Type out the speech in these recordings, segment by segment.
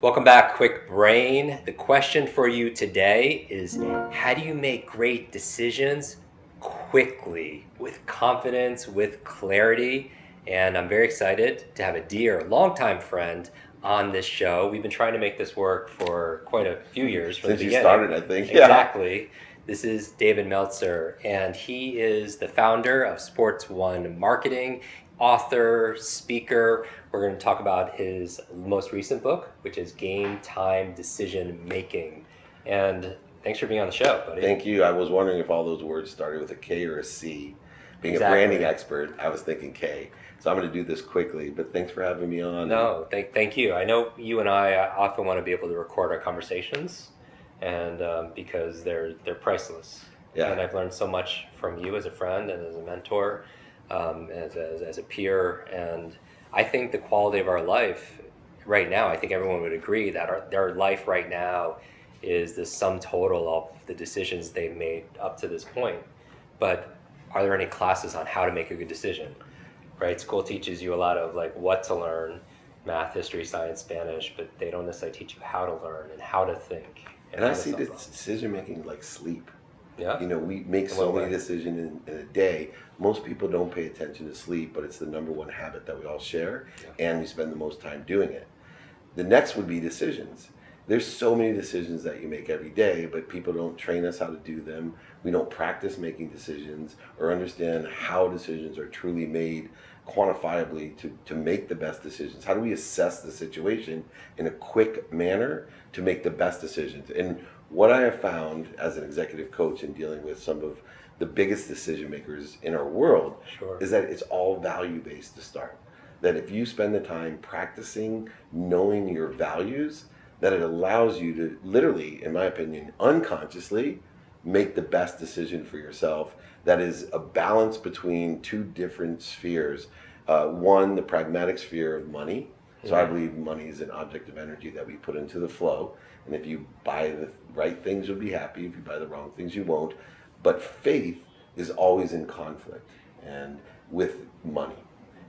Welcome back, Quick Brain. The question for you today is how do you make great decisions quickly, with confidence, with clarity? And I'm very excited to have a dear, longtime friend on this show. We've been trying to make this work for quite a few years from the Since you beginning. started, I think. Yeah. Exactly. This is David Meltzer, and he is the founder of Sports One Marketing, author, speaker. We're going to talk about his most recent book, which is Game Time Decision Making. And thanks for being on the show, buddy. Thank you. I was wondering if all those words started with a K or a C. Being a Exactly. branding expert, I was thinking K. So I'm going to do this quickly, but thanks for having me on. No, thank you. I know you and I often want to be able to record our conversations, and because they're priceless. Yeah. And I've learned so much from you as a friend and as a mentor, as a peer. And I think the quality of our life right now, I think everyone would agree that our life right now is the sum total of the decisions they've made up to this point. But are there any classes on how to make a good decision? Right? School teaches you a lot of like what to learn, math, history, science, Spanish, but they don't necessarily teach you how to learn and how to think. And I see this decision making like sleep. Yeah. We make so many decisions in a day. Most people don't pay attention to sleep, but it's the number one habit that we all share, and we spend the most time doing it. The next would be decisions. There's so many decisions that you make every day, but people don't train us how to do them. We don't practice making decisions or understand how decisions are truly made quantifiably to make the best decisions. How do we assess the situation in a quick manner to make the best decisions? And what I have found as an executive coach in dealing with some of the biggest decision makers in our world is that it's all value based to start. That if you spend the time practicing knowing your values, that it allows you to literally, in my opinion, unconsciously make the best decision for yourself. That is a balance between two different spheres. One, the pragmatic sphere of money. So I believe money is an object of energy that we put into the flow. And if you buy the right things, you'll be happy. If you buy the wrong things, you won't. But faith is always in conflict and with money.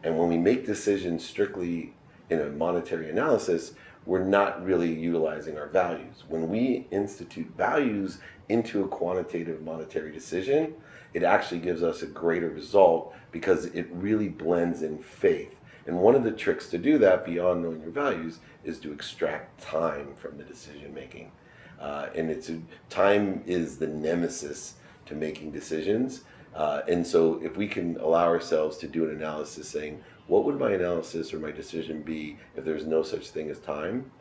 And when we make decisions strictly in a monetary analysis, we're not really utilizing our values. When we institute values into a quantitative monetary decision, it actually gives us a greater result because it really blends in faith. And one of the tricks to do that beyond knowing your values is to extract time from the decision making. Time is the nemesis to making decisions. And so if we can allow ourselves to do an analysis saying, what would my analysis or my decision be if there's no such thing as time?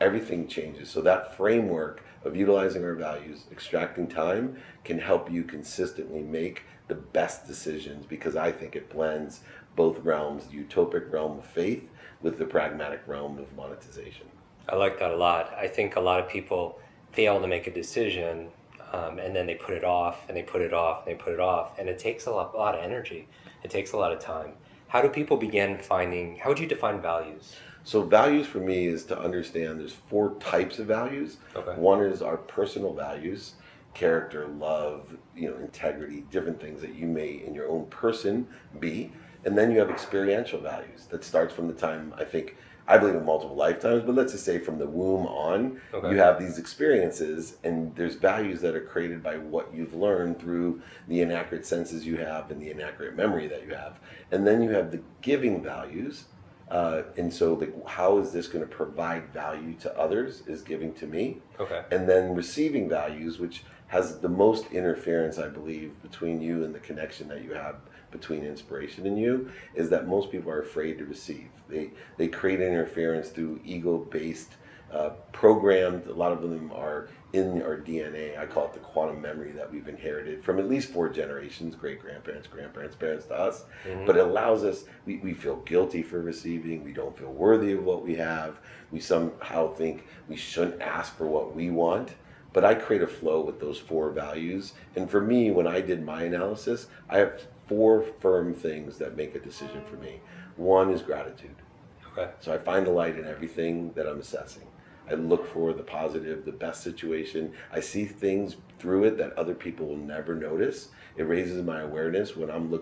Everything changes. So that framework of utilizing our values, extracting time, can help you consistently make the best decisions because I think it blends both realms, the utopic realm of faith with the pragmatic realm of monetization. I like that a lot. I think a lot of people fail to make a decision, and then they put it off and they put it off and they put it off, and it takes a lot of energy. It takes a lot of time. How do people begin finding, how would you define values? So values for me is to understand there's four types of values. Okay. One is our personal values, character, love, integrity, different things that you may in your own person be. And then you have experiential values that starts from the time, I believe in multiple lifetimes, but let's just say from the womb on, you have these experiences and there's values that are created by what you've learned through the inaccurate senses you have and the inaccurate memory that you have. And then you have the giving values. And so how is this going to provide value to others is giving to me. Okay. And then receiving values, which has the most interference, I believe, between you and the connection that you have between inspiration and you, is that most people are afraid to receive. They create interference through ego-based programmed. A lot of them are in our DNA. I call it the quantum memory that we've inherited from at least 4 generations, great-grandparents, grandparents, parents to us. But it allows us, we feel guilty for receiving. We don't feel worthy of what we have. We somehow think we shouldn't ask for what we want. But I create a flow with those 4 values. And for me, when I did my analysis, I have 4 firm things that make a decision for me. One is gratitude. Okay. So I find the light in everything that I'm assessing. I look for the positive, the best situation. I see things through it that other people will never notice. It raises my awareness when I'm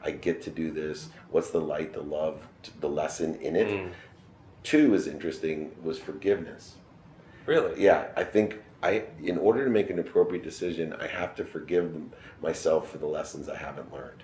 I get to do this. What's the light, the love, the lesson in it? Two is interesting, was forgiveness. Really? Yeah, I think in order to make an appropriate decision, I have to forgive myself for the lessons I haven't learned.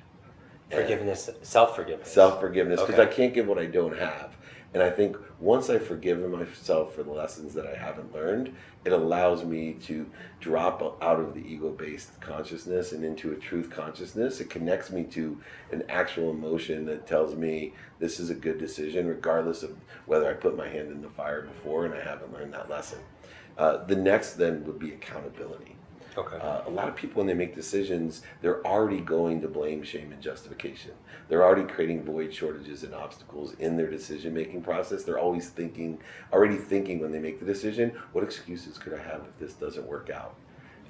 Forgiveness, self-forgiveness. Self-forgiveness, because Okay. I can't give what I don't have. And I think once I've forgiven myself for the lessons that I haven't learned, it allows me to drop out of the ego-based consciousness and into a truth consciousness. It connects me to an actual emotion that tells me this is a good decision, regardless of whether I put my hand in the fire before and I haven't learned that lesson. The next then would be accountability. Okay. A lot of people, when they make decisions, they're already going to blame, shame, and justification. They're already creating void, shortages, and obstacles in their decision-making process. They're already thinking when they make the decision, what excuses could I have if this doesn't work out?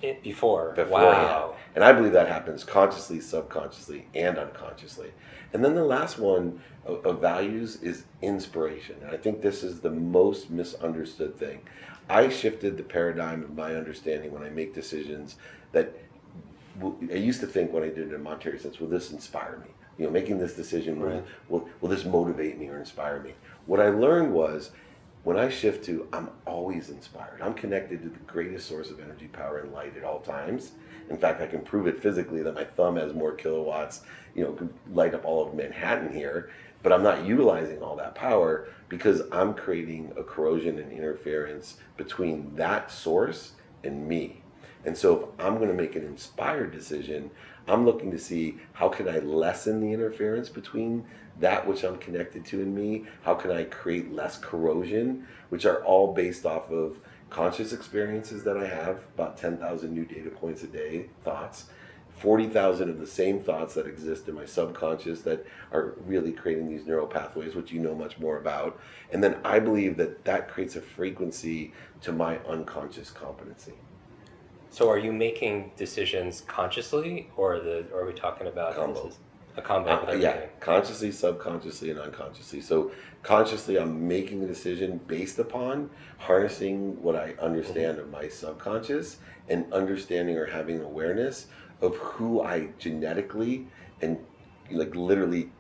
Beforehand. Wow. And I believe that happens consciously, subconsciously, and unconsciously. And then the last one of values is inspiration. And I think this is the most misunderstood thing. I shifted the paradigm of my understanding when I make decisions that I used to think when I did it in monetary sense, will this inspire me? Making this decision, Right. will this motivate me or inspire me? What I learned was when I shift to, I'm always inspired. I'm connected to the greatest source of energy, power, and light at all times. In fact, I can prove it physically that my thumb has more kilowatts, can light up all of Manhattan here, but I'm not utilizing all that power because I'm creating a corrosion and interference between that source and me. And so if I'm going to make an inspired decision, I'm looking to see how can I lessen the interference between that which I'm connected to and me? How can I create less corrosion, which are all based off of conscious experiences that I have, about 10,000 new data points a day, thoughts, 40,000 of the same thoughts that exist in my subconscious that are really creating these neural pathways, which you know much more about. And then I believe that creates a frequency to my unconscious competency. So are you making decisions consciously, or are we talking about Combo. this is a combo of everything? Yeah, consciously, subconsciously, and unconsciously. So consciously, I'm making a decision based upon harnessing what I understand of my subconscious and understanding or having awareness of who I genetically and like literally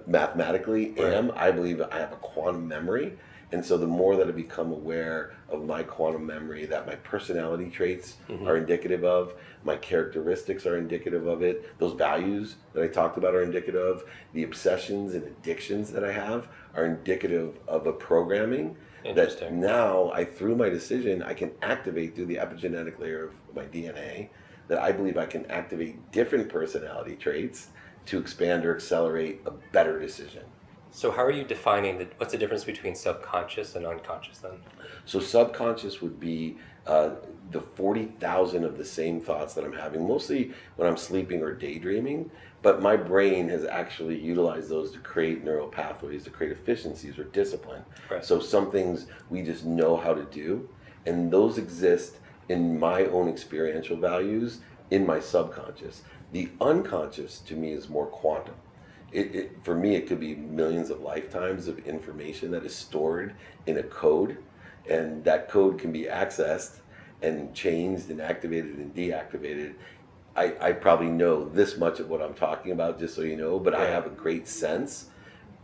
mathematically am. I believe I have a quantum memory. And so the more that I become aware of my quantum memory, that my personality traits are indicative of, my characteristics are indicative of it, those values that I talked about are indicative of, the obsessions and addictions that I have are indicative of a programming that Interesting. now through my decision, I can activate through the epigenetic layer of my DNA, that I believe I can activate different personality traits to expand or accelerate a better decision. So how are you defining what's the difference between subconscious and unconscious then? So subconscious would be the 40,000 of the same thoughts that I'm having, mostly when I'm sleeping or daydreaming, but my brain has actually utilized those to create neural pathways, to create efficiencies or discipline. Right. So some things we just know how to do, and those exist in my own experiential values in my subconscious. The unconscious to me is more quantum. For me, it could be millions of lifetimes of information that is stored in a code, and that code can be accessed and changed and activated and deactivated. I probably know this much of what I'm talking about, just so you know, but I have a great sense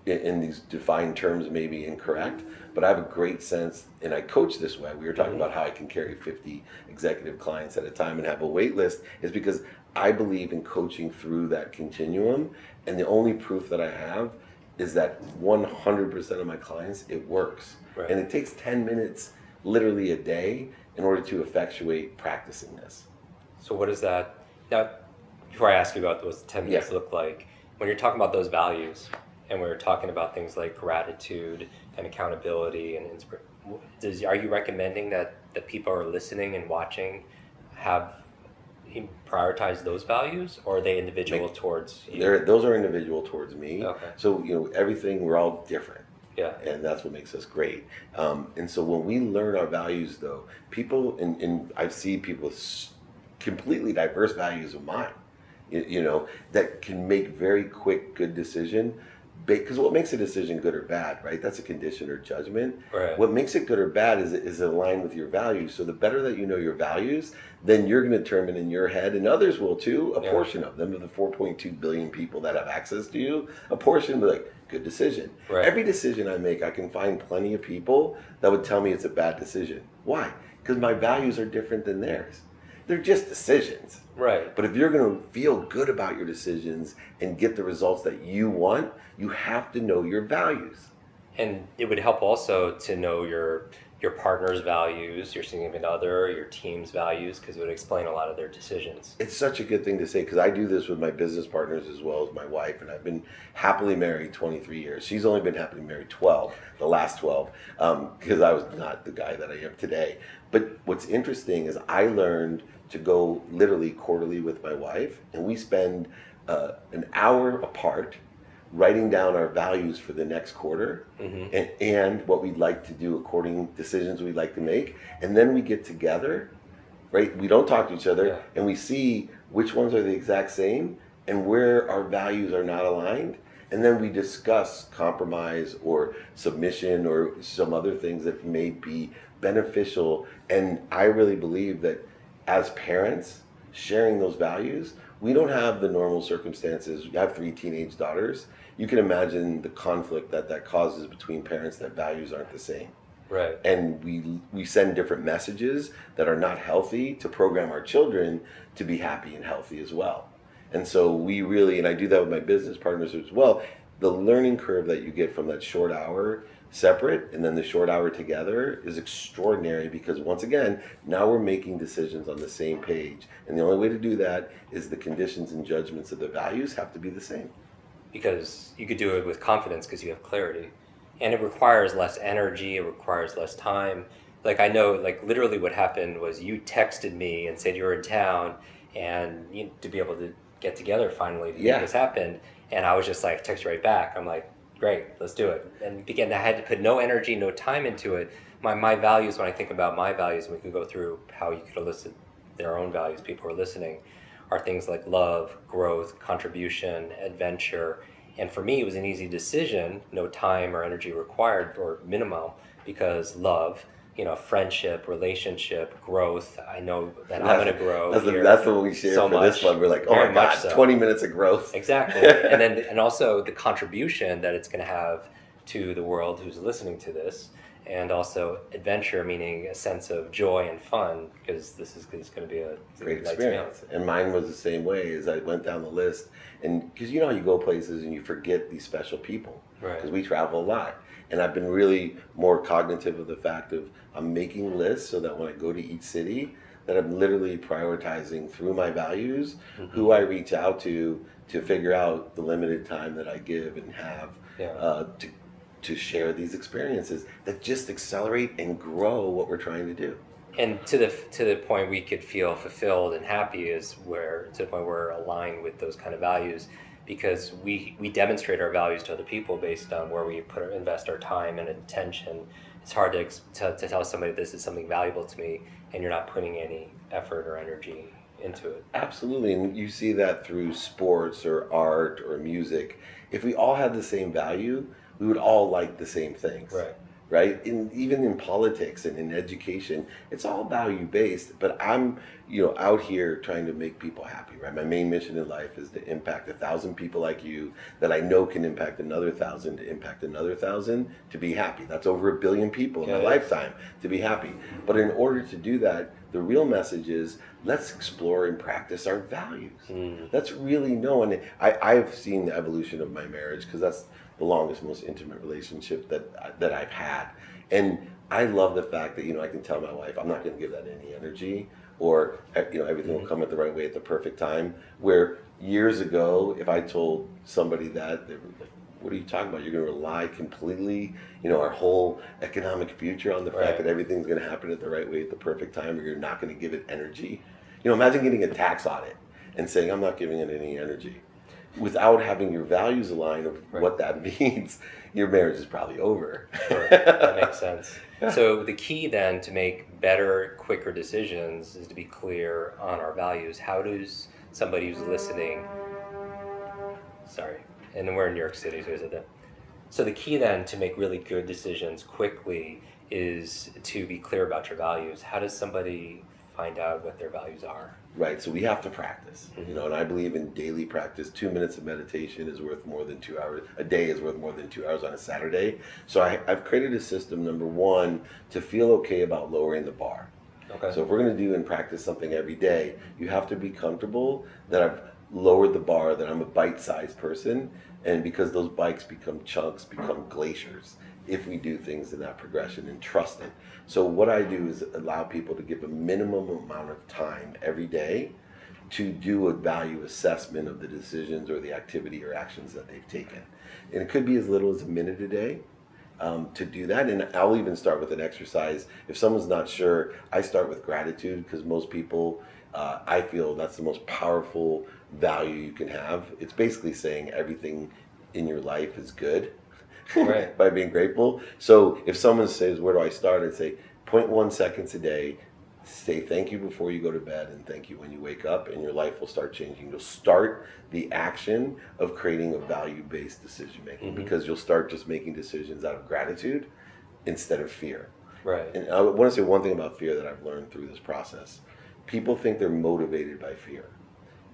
in these defined terms, may be incorrect, but I have a great sense, and I coach this way. We were talking about how I can carry 50 executive clients at a time and have a wait list, is because I believe in coaching through that continuum, and the only proof that I have is that 100% of my clients, it works. Right. And it takes 10 minutes literally a day in order to effectuate practicing this. So what is that? Now, before I ask you about those 10 minutes look like, when you're talking about those values, and we're talking about things like gratitude and accountability and inspiration, are you recommending that the people who are listening and watching have prioritize those values, or are they individual towards you? Those are individual towards me. Okay. So, everything, we're all different. Yeah. And that's what makes us great. And so when we learn our values, though, people, and I see people with completely diverse values of mine, that can make very quick, good decision, because what makes a decision good or bad, right? That's a condition or judgment. Right. What makes it good or bad is aligned with your values. So the better that you know your values, then you're going to determine in your head, and others will too, a Yeah. portion of them, of the 4.2 billion people that have access to you, a portion will be like, good decision. Right. Every decision I make, I can find plenty of people that would tell me it's a bad decision. Why? Because my values are different than theirs. They're just decisions. Right. But if you're going to feel good about your decisions and get the results that you want, you have to know your values. And it would help also to know your partner's values, your significant other, your team's values, because it would explain a lot of their decisions. It's such a good thing to say because I do this with my business partners as well as my wife, and I've been happily married 23 years. She's only been happily married 12, the last 12, because I was not the guy that I am today. But what's interesting is I learned to go literally quarterly with my wife, and we spend an hour apart writing down our values for the next quarter and what we'd like to do according decisions we'd like to make, and then we get together, right? We don't talk to each other, Yeah. and we see which ones are the exact same and where our values are not aligned, and then we discuss compromise or submission or some other things that may be beneficial. And I really believe that as parents sharing those values, we don't have the normal circumstances. You have 3 teenage daughters. You can imagine the conflict that causes between parents that values aren't the same. Right. And we send different messages that are not healthy to program our children to be happy and healthy as well. And so we really, and I do that with my business partners as well, the learning curve that you get from that short hour separate and then the short hour together is extraordinary because once again, now we're making decisions on the same page. And the only way to do that is the conditions and judgments of the values have to be the same. Because you could do it with confidence because you have clarity. And it requires less energy, it requires less time. Like I know, like literally what happened was you texted me and said you were in town and to be able to get together finally to make this happen. And I was just like, text you right back. I'm like, great, let's do it. And again, I had to put no energy, no time into it. My values, when I think about my values, and we could go through how you could elicit their own values, people who are listening, are things like love, growth, contribution, adventure. And for me, it was an easy decision, no time or energy required or minimal, because love, friendship, relationship, growth. I know that I'm going to grow. That's what we share for this one. We're like, oh my God, 20 minutes of growth. Exactly. and also the contribution that it's going to have to the world who's listening to this. And also adventure, meaning a sense of joy and fun, because this is going to be a great experience. And mine was the same way as I went down the list. And because you go places and you forget these special people, because we travel a lot. And I've been really more cognitive of the fact of I'm making lists so that when I go to each city, that I'm literally prioritizing through my values who I reach out to figure out the limited time that I give and have to share these experiences that just accelerate and grow what we're trying to do. And to the point we could feel fulfilled and happy is to the point where we're aligned with those kind of values, because we demonstrate our values to other people based on where we invest our time and attention. It's hard to tell somebody this is something valuable to me and you're not putting any effort or energy into it. Absolutely, and you see that through sports or art or music. If we all had the same value, we would all like the same things. Right? Even in politics and in education, it's all value based. But I'm, out here trying to make people happy. Right? My main mission in life is to impact 1,000 people like you that I know can impact another 1,000 to impact another 1,000 to be happy. That's over 1 billion people in my lifetime to be happy. But in order to do that, the real message is let's explore and practice our values. Let's really know. And I've seen the evolution of my marriage because that's the longest, most intimate relationship that I've had. And I love the fact that, I can tell my wife, I'm not going to give that any energy or, everything will come at the right way at the perfect time. Where years ago, if I told somebody that, they were like, what are you talking about? You're going to rely completely, our whole economic future on the fact that everything's going to happen at the right way at the perfect time, or you're not going to give it energy. Imagine getting a tax audit and saying, I'm not giving it any energy. Without having your values aligned of what that means, your marriage is probably over. Sure. That makes sense. So the key then to make better, quicker decisions is to be clear on our values. How does somebody who's listening, and we're in New York City, so the key then to make really good decisions quickly is to be clear about your values. How does somebody find out what their values are? Right, so we have to practice, and I believe in daily practice. 2 minutes of meditation is worth more than 2 hours. A day is worth more than 2 hours on a Saturday. So I've created a system, number one, to feel okay about lowering the bar. Okay. So if we're going to do and practice something every day, you have to be comfortable that I've lowered the bar, that I'm a bite-sized person, and because those bikes become chunks, become glaciers if we do things in that progression and trust it. So what I do is allow people to give a minimum amount of time every day to do a value assessment of the decisions or the activity or actions that they've taken. And it could be as little as a minute a day to do that. And I'll even start with an exercise. If someone's not sure, I start with gratitude, because most people, I feel that's the most powerful value you can have. It's basically saying everything in your life is good. Right. By being grateful. So if someone says, where do I start? I'd say 0.1 seconds a day, say thank you before you go to bed and thank you when you wake up, and your life will start changing. You'll start the action of creating a value-based decision making, because you'll start just making decisions out of gratitude instead of fear. Right. And I want to say one thing about fear that I've learned through this process. People think they're motivated by fear.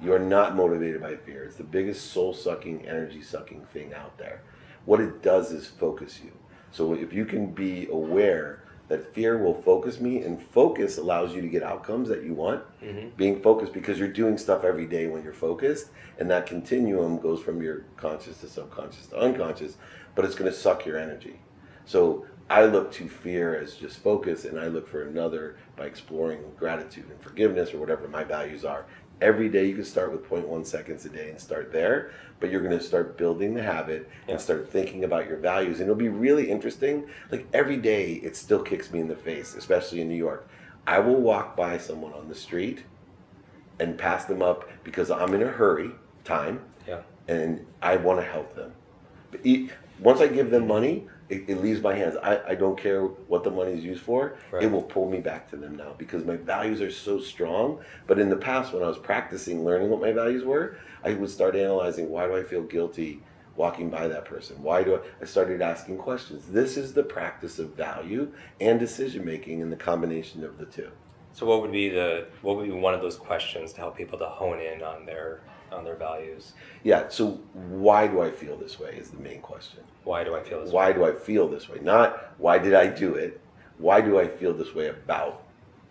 You are not motivated by fear. It's the biggest soul-sucking, energy-sucking thing out there. What it does is focus you. So if you can be aware that fear will focus me, and focus allows you to get outcomes that you want, being focused, because you're doing stuff every day when you're focused, and that continuum goes from your conscious to subconscious to unconscious, but it's going to suck your energy. So I look to fear as just focus, and I look for another by exploring gratitude and forgiveness, or whatever my values are. Every day you can start with 0.1 seconds a day and start there, but you're going to start building the habit and start thinking about your values. And it'll be really interesting. Like every day it still kicks me in the face, especially in New York. I will walk by someone on the street and pass them up because I'm in a hurry, and I want to help them. But once I give them money, it leaves my hands. I don't care what the money is used for. Right. It will pull me back to them now because my values are so strong. But in the past, when I was practicing learning what my values were, I would start analyzing, why do I feel guilty walking by that person? I started asking questions. This is the practice of value and decision making, and the combination of the two. So what would be one of those questions to help people to hone in on their values? Yeah, so why do I feel this way is the main question. Why do I feel this way? Why do I feel this way? Not why did I do it? Why do I feel this way about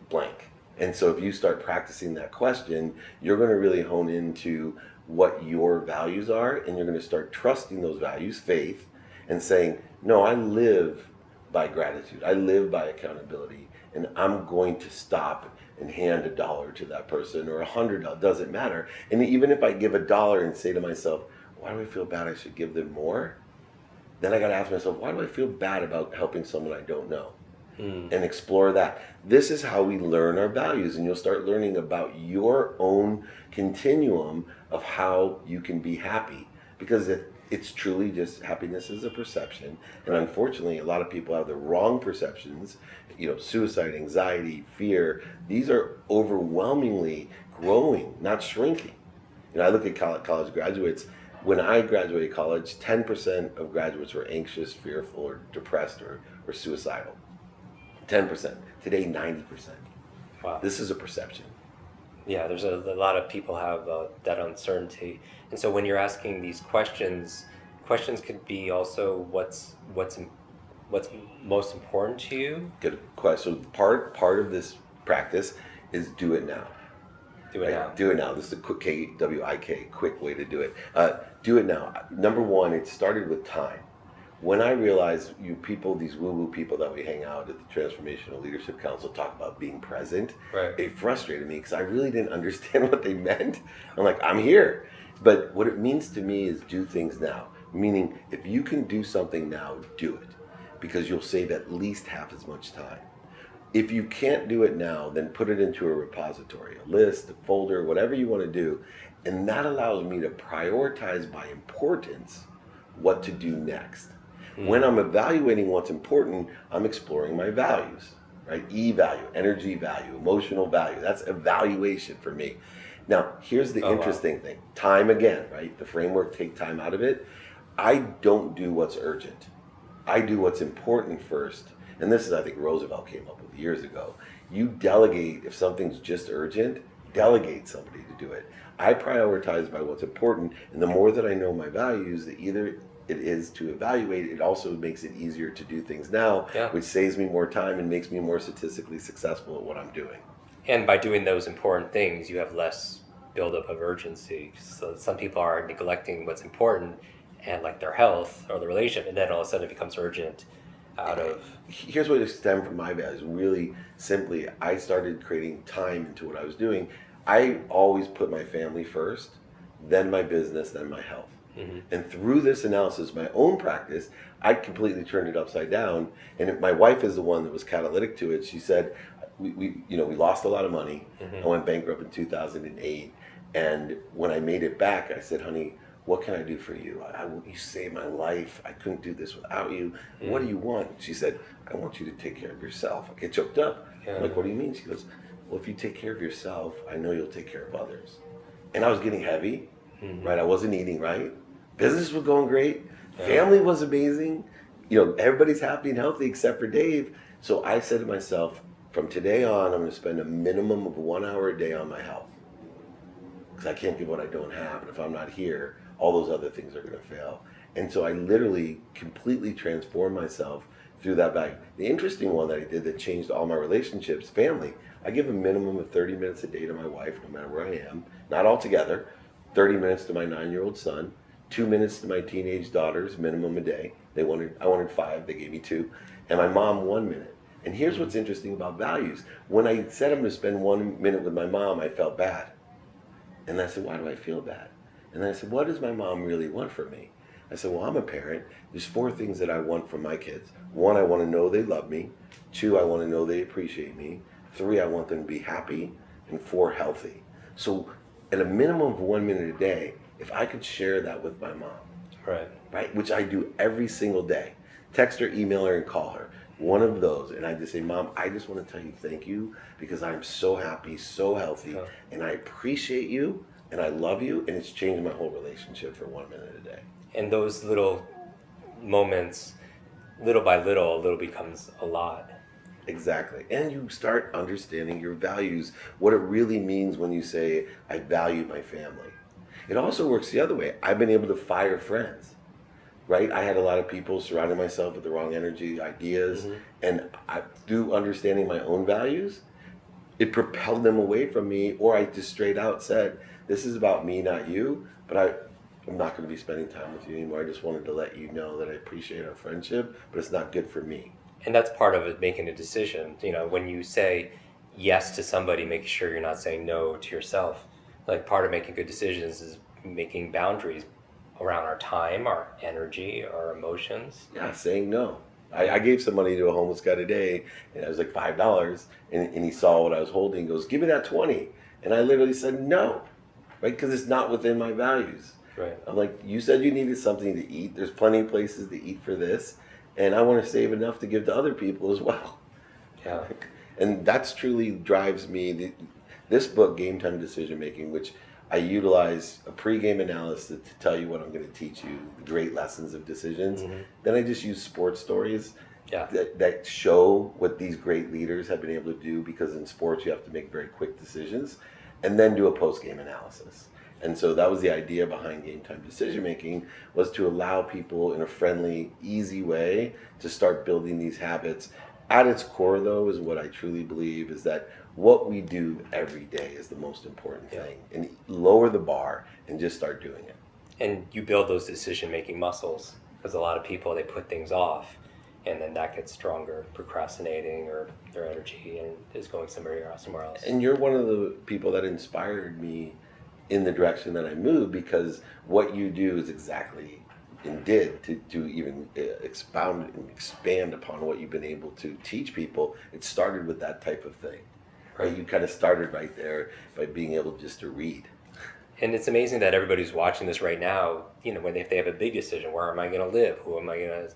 blank? And so if you start practicing that question, you're going to really hone into what your values are, and you're going to start trusting those values, faith, and saying, no, I live by gratitude. I live by accountability, and I'm going to stop and hand $1 to that person, or $100, doesn't matter. And even if I give $1 and say to myself, why do I feel bad? I should give them more. Then I got to ask myself, why do I feel bad about helping someone I don't know? And explore that. This is how we learn our values, and you'll start learning about your own continuum of how you can be happy, because it's truly just, happiness is a perception, and unfortunately a lot of people have the wrong perceptions. Suicide, anxiety, fear, these are overwhelmingly growing, not shrinking. I look at college graduates. When I graduated college, 10% of graduates were anxious, fearful, or depressed, or suicidal. 10%. Today, 90%. Wow. This is a perception. Yeah, there's a lot of people have that uncertainty. And so when you're asking these questions could be also what's most important to you? Good question. So part of this practice is do it now. Do it now. Do it now. This is a quick KWIK, quick way to do it. Do it now. Number one, it started with time. When I realized these woo-woo people that we hang out at the Transformational Leadership Council talk about being present, right. It frustrated me because I really didn't understand what they meant. I'm like, I'm here. But what it means to me is do things now. Meaning, if you can do something now, do it. Because you'll save at least half as much time. If you can't do it now, then put it into a repository, a list, a folder, whatever you want to do. And that allows me to prioritize by importance what to do next. When I'm evaluating what's important, I'm exploring my values, right? E value, energy value, emotional value. That's evaluation for me. Now, here's the Oh, wow. interesting thing. Time again, right? The framework, take time out of it. I don't do what's urgent. I do what's important first. And this is, I think, Roosevelt came up with years ago. You delegate, if something's just urgent, delegate somebody to do it. I prioritize by what's important. And the more that I know my values, the either it is to evaluate, it also makes it easier to do things now, Yeah. which saves me more time and makes me more statistically successful at what I'm doing. And by doing those important things, you have less buildup of urgency. So some people are neglecting what's important, and like their health or the relationship, and then all of a sudden it becomes urgent out of. Here's what it stemmed from my values. Really simply, I started creating time into what I was doing. I always put my family first, then my business, then my health. Mhm. And through this analysis, my own practice, I completely turned it upside down. And my wife is the one that was catalytic to it. She said, we lost a lot of money. I went bankrupt in 2008. And when I made it back, I said, honey, what can I do for you? You saved my life. I couldn't do this without you. What do you want? She said, I want you to take care of yourself. I get choked up. Yeah. I'm like, what do you mean? She goes, well, if you take care of yourself, I know you'll take care of others. And I was getting heavy, right? I wasn't eating right. Business was going great. Yeah. Family was amazing. Everybody's happy and healthy except for Dave. So I said to myself, from today on, I'm going to spend a minimum of 1 hour a day on my health. Because I can't give what I don't have. And if I'm not here, all those other things are going to fail. And so I literally completely transformed myself through that value. The interesting one that I did that changed all my relationships, family. I give a minimum of 30 minutes a day to my wife, no matter where I am. Not all together. 30 minutes to my 9-year-old son. 2 minutes to my teenage daughters, minimum a day. I wanted 5, they gave me 2. And my mom 1 minute. And here's what's interesting about values. When I said I'm going to spend 1 minute with my mom, I felt bad. And I said, why do I feel bad? And then I said, what does my mom really want from me? I said, well, I'm a parent. There's 4 things that I want from my kids. 1, I want to know they love me. 2, I want to know they appreciate me. 3, I want them to be happy. And 4, healthy. So at a minimum of 1 minute a day, if I could share that with my mom, right, which I do every single day, text her, email her, and call her. One of those, and I just say, Mom, I just want to tell you thank you because I'm so happy, so healthy, and I appreciate you, and I love you, and it's changed my whole relationship for 1 minute a day. And those little moments, little by little, a little becomes a lot. Exactly. And you start understanding your values, what it really means when you say, I value my family. It also works the other way. I've been able to fire friends. Right? I had a lot of people surrounding myself with the wrong energy, ideas, and through understanding my own values, it propelled them away from me, or I just straight out said, this is about me, not you, but I'm not going to be spending time with you anymore. I just wanted to let you know that I appreciate our friendship, but it's not good for me. And that's part of it, making a decision. When you say yes to somebody, making sure you're not saying no to yourself. Like, part of making good decisions is making boundaries around our time, our energy, our emotions. Yeah, saying no. I gave some money to a homeless guy today, and it was like $5, and he saw what I was holding. He goes, give me that 20. And I literally said no, right? Because it's not within my values. Right. I'm like, you said you needed something to eat. There's plenty of places to eat for this, and I want to save enough to give to other people as well. Yeah. And that's truly drives me. This book, Game Time Decision Making, which I utilize a pre-game analysis to tell you what I'm going to teach you, the great lessons of decisions. Then I just use sports stories that show what these great leaders have been able to do, because in sports you have to make very quick decisions, and then do a post-game analysis. And so that was the idea behind Game Time Decision Making, was to allow people in a friendly, easy way to start building these habits. At its core, though, is what I truly believe is that what we do every day is the most important thing. And lower the bar and just start doing it. And you build those decision-making muscles, because a lot of people, they put things off, and then that gets stronger, procrastinating, or their energy and is going somewhere else. And you're one of the people that inspired me in the direction that I moved, because what you do is exactly and did to even expound and expand upon what you've been able to teach people. It started with that type of thing. Right? You kind of started right there by being able just to read. And it's amazing that everybody's watching this right now, if they have a big decision, where am I going to live? Who am I going to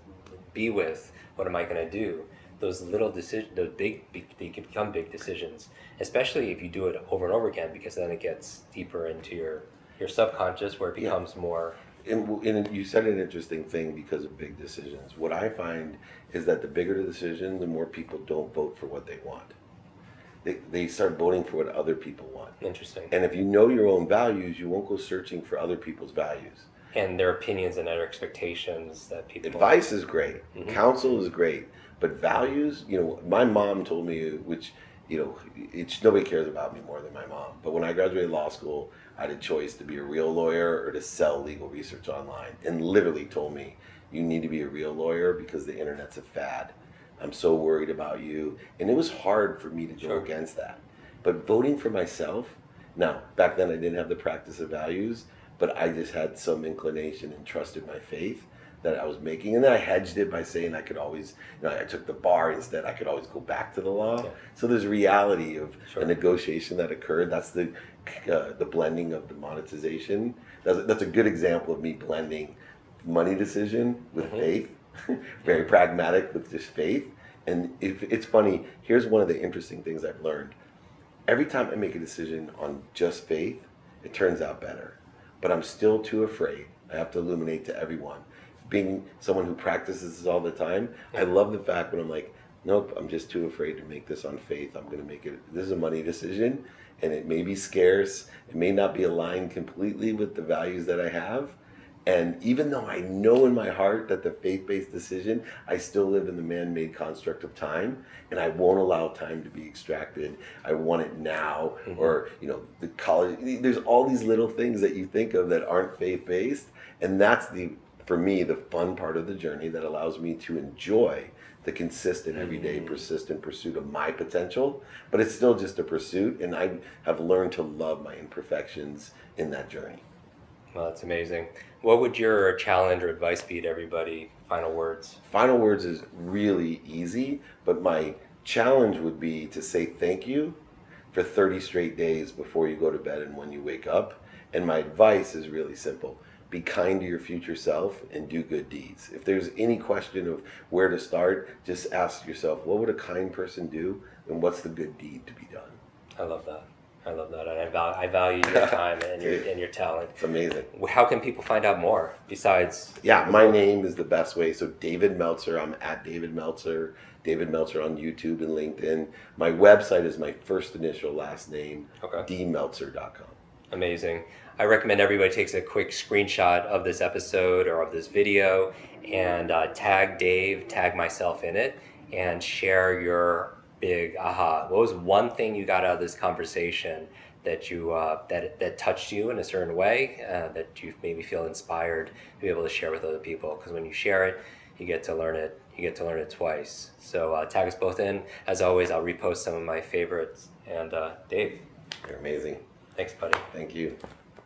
be with? What am I going to do? those little decisions, those they can become big decisions, especially if you do it over and over again, because then it gets deeper into your subconscious where it becomes more. And you said an interesting thing because of big decisions. What I find is that the bigger the decision, the more people don't vote for what they want. They start voting for what other people want. Interesting. And if you know your own values, you won't go searching for other people's values. And their opinions and their expectations that people. Advice is great. Counsel is great. But values, my mom told me, which, nobody cares about me more than my mom. But when I graduated law school, I had a choice to be a real lawyer or to sell legal research online. And literally told me, you need to be a real lawyer because the internet's a fad. I'm so worried about you. And it was hard for me to go against that. But voting for myself, now, back then I didn't have the practice of values, but I just had some inclination and trusted my faith that I was making. And then I hedged it by saying I could always, I took the bar instead, I could always go back to the law. Yeah. So there's reality of a negotiation that occurred. That's the blending of the monetization. That's a good example of me blending money decision with faith. Very pragmatic with just faith. And it's funny, here's one of the interesting things I've learned. Every time I make a decision on just faith, it turns out better. But I'm still too afraid. I have to illuminate to everyone. Being someone who practices this all the time, I love the fact when I'm like, nope, I'm just too afraid to make this on faith. I'm going to make it, this is a money decision, and it may be scarce. It may not be aligned completely with the values that I have. And even though I know in my heart that the faith-based decision, I still live in the man-made construct of time, and I won't allow time to be extracted. I want it now, or the college. There's all these little things that you think of that aren't faith-based, and that's for me, the fun part of the journey that allows me to enjoy the consistent, everyday, persistent pursuit of my potential. But it's still just a pursuit, and I have learned to love my imperfections in that journey. Well, that's amazing. What would your challenge or advice be to everybody? Final words. Final words is really easy, but my challenge would be to say thank you for 30 straight days before you go to bed and when you wake up. And my advice is really simple. Be kind to your future self and do good deeds. If there's any question of where to start, just ask yourself, what would a kind person do? And what's the good deed to be done? I love that. I love that. I value your time and your talent. It's amazing. How can people find out more besides? Yeah, my name is the best way. So David Meltzer, I'm at David Meltzer on YouTube and LinkedIn. My website is my first initial last name, dmeltzer.com. Amazing. I recommend everybody takes a quick screenshot of this episode or of this video and tag Dave, tag myself in it, and share your big aha. What was one thing you got out of this conversation that you that touched you in a certain way, that you maybe feel inspired to be able to share with other people? Because when you share it, you get to learn it. You get to learn it twice. So tag us both in. As always, I'll repost some of my favorites. And Dave, you're amazing. Thanks, buddy. Thank you.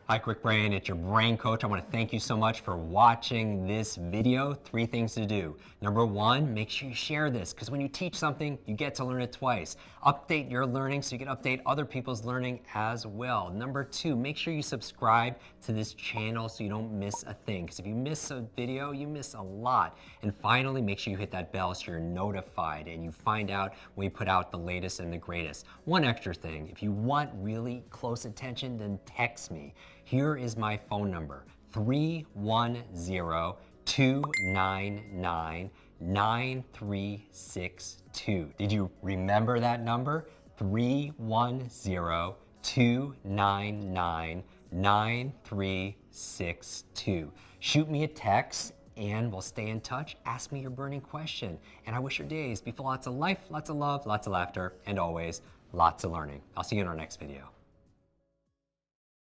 Hi, Quick Brain. It's your brain coach. I want to thank you so much for watching this video. 3 things to do. Number 1, make sure you share this, because when you teach something, you get to learn it twice. Update your learning so you can update other people's learning as well. Number 2, make sure you subscribe to this channel so you don't miss a thing, because if you miss a video, you miss a lot. And finally, make sure you hit that bell so you're notified and you find out when we put out the latest and the greatest. One extra thing, if you want really close attention, then text me. Here is my phone number, 310-299-9362. Did you remember that number? 310-299-9362. Shoot me a text and we'll stay in touch. Ask me your burning question. And I wish your days be full of lots of life, lots of love, lots of laughter, and always lots of learning. I'll see you in our next video.